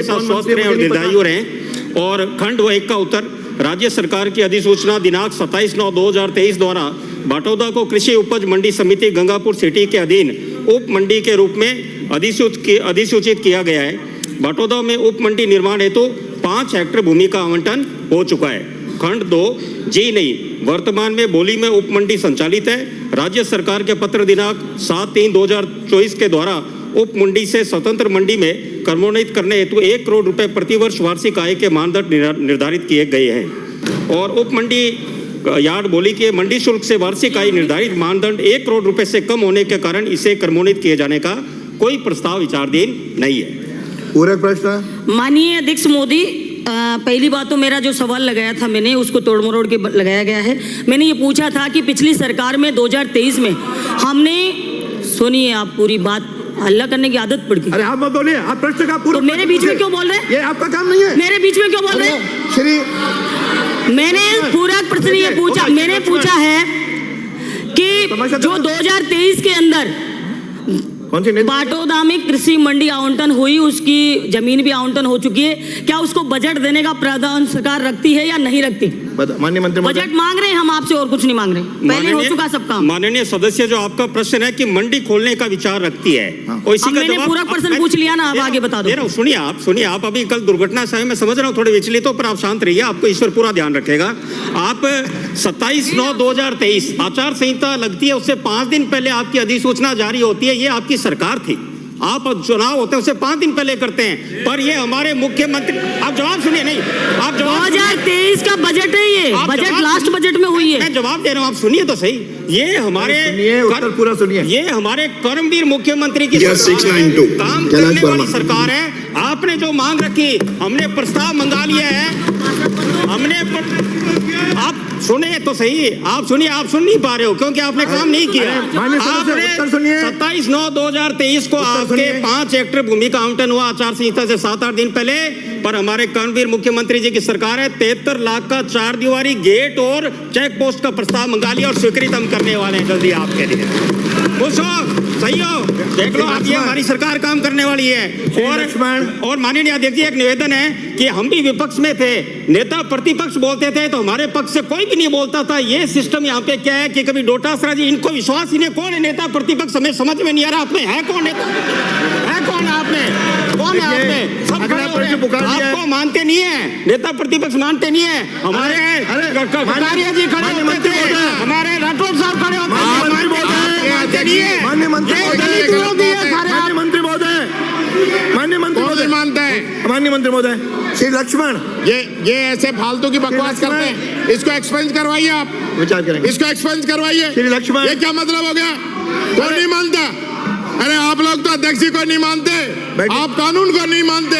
स्वस्थ रहें और दीर्घायु रहें। और खंड व 1 का उत्तर, राज्य सरकार की अधिसूचना दिनांक 27/9/2023 द्वारा बाटौदा को कृषि उपज मंडी समिति गंगापुर सिटी के अधीन उप मंडी के रूप में अधिसूचित किया गया है। बाटौदा में उप मंडी निर्माण हेतु 5 हेक्टेयर भूमि का आवंटन हो चुका है। खंड 2 जी नहीं, वर्तमान में बोली में उप मंडी संचालित है। राज्य सरकार के पत्र दिनांक 7/3/2024 के द्वारा उप मंडी से स्वतंत्र मंडी में क्रमोन्नत करने हेतु 1 करोड़ रुपए प्रतिवर्ष वार्षिक आय के मानदंड निर्धारित किए गए हैं। और उप मंडी यार्ड बोली के मंडी शुल्क से वार्षिक आय निर्धारित मानदंड 1 करोड़ रुपए से कम होने के कारण इसे क्रमोन्नत किए जाने का कोई प्रस्ताव विचाराधीन नहीं है। पूरक प्रश्न। माननीय अध्यक्ष मोदी, पहली बात तो मेरा जो सवाल लगाया था मैंने उसको तोड़ मरोड़ के लगाया गया है। मैंने ये पूछा था कि पिछली सरकार में 2023 में हमने, सुनिए आप पूरी बात, हल्ला करने की आदत पड़ गई। अरे आप मत बोलिए, आप प्रश्न का पूरा। तो मेरे बीच में क्यों बोल रहे हैं? ये आपका काम नहीं है। मेरे बीच में क्यों बोल रहे हैं? श्री, मैंने पूरा प्रश्न ये पूछा, मैंने पूछा है कि जो 2023 के अंदर बाटौदा में कृषि मंडी आवंटन हुई, उसकी जमीन भी आवंटन हो चुकी है, क्या उसको बजट देने का प्रावधान सरकार रखती है या नहीं रखती? माननीय मंत्री, बजट मांग रहे हैं हम आपसे, और कुछ नहीं मांग रहे, पहले हो चुका सब काम। माननीय सदस्य, जो आपका प्रश्न है कि मंडी खोलने का विचार रखती है, और इसी का जवाब पूरा प्रश्न पूछ लिया ना, आप आगे बता दो। सुनिए आप अभी कल दुर्घटना समय में समझ रहा हूँ थोड़े विचलित हो, पर आप शांत रहिए, आपको ईश्वर पूरा ध्यान रखेगा। आप 27/9/2023 आचार संहिता लगती है, उससे 5 दिन पहले आपकी अधिसूचना जारी होती है। ये आपकी सरकार थी, आप चुनाव होते हैं उससे 5 दिन पहले करते हैं, पर ये हमारे मुख्यमंत्री, आप जवाब सुनिए, नहीं आप जवाब, 2023 का बजट है ये, बजट लास्ट बजट में हुई है। मैं जवाब दे रहा हूँ, आप सुनिए तो सही। ये हमारे उत्तर पूरा सुनिए। ये हमारे कर्मवीर मुख्यमंत्री की सरकार है, काम करने वाली सरकार है। आपने जो मांग रखी, हमने प्रस्ताव मंगा लिया है, आप सुने तो सही, आप सुनिए, आप सुन नहीं पा रहे हो क्योंकि आपने काम नहीं किया। आपने 27/9/2023 को आपके 5 हेक्टेयर भूमि का आवंटन हुआ आचार संहिता से 7-8 दिन पहले, पर हमारे कर्मवीर मुख्यमंत्री जी की सरकार है, 73 लाख का 4 दीवारी गेट और चेक पोस्ट का प्रस्ताव मंगा लिया और स्वीकृत हम करने वाले हैं जल्दी आपके लिए। सही हो, देख लो आप, ये हमारी सरकार काम करने वाली है। और माननीय अध्यक्ष जी, एक निवेदन है कि हम भी विपक्ष में थे, नेता प्रतिपक्ष बोलते थे तो हमारे पक्ष से कोई भी नहीं बोलता था। ये सिस्टम यहाँ पे क्या है कि कभी डोटासरा जी, इनको विश्वास ही नहीं, कौन है नेता प्रतिपक्ष, हमें समझ में नहीं आ रहा। आप में है कौन नेता, है कौन है आप में, कौन है आप में? सब आपको मानते नहीं है, नेता प्रतिपक्ष मानते नहीं है। हमारे कटारिया जी खड़े होते थे, हमारे राठौड़ साहब खड़े होते थे, माननीय मंत्री महोदय, श्री लक्ष्मण, ये ऐसे फालतू की बकवास करते हैं, इसको एक्सपेंस करवाइए, आप विचार करेंगे, इसको एक्सपेंस करवाइए। श्री लक्ष्मण, ये क्या मतलब हो गया? कोई नहीं मानता। अरे आप लोग तो अध्यक्ष जी को नहीं मानते, आप कानून को नहीं मानते,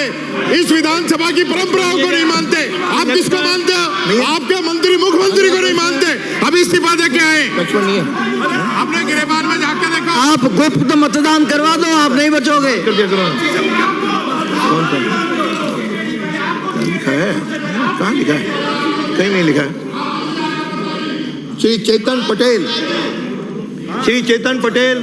इस विधानसभा की परंपराओं को नहीं मानते, आप किसको मानते हो? आपके मंत्री मुख्यमंत्री को नहीं मानते। अभी इस्तीफा दे के आए, अपने गिरेबान में जाके देखो। आप गुप्त मतदान करवा दो, आप नहीं बचोगे। लिखा है, कहाँ लिखा है? कहीं नहीं लिखा है। श्री चेतन पटेल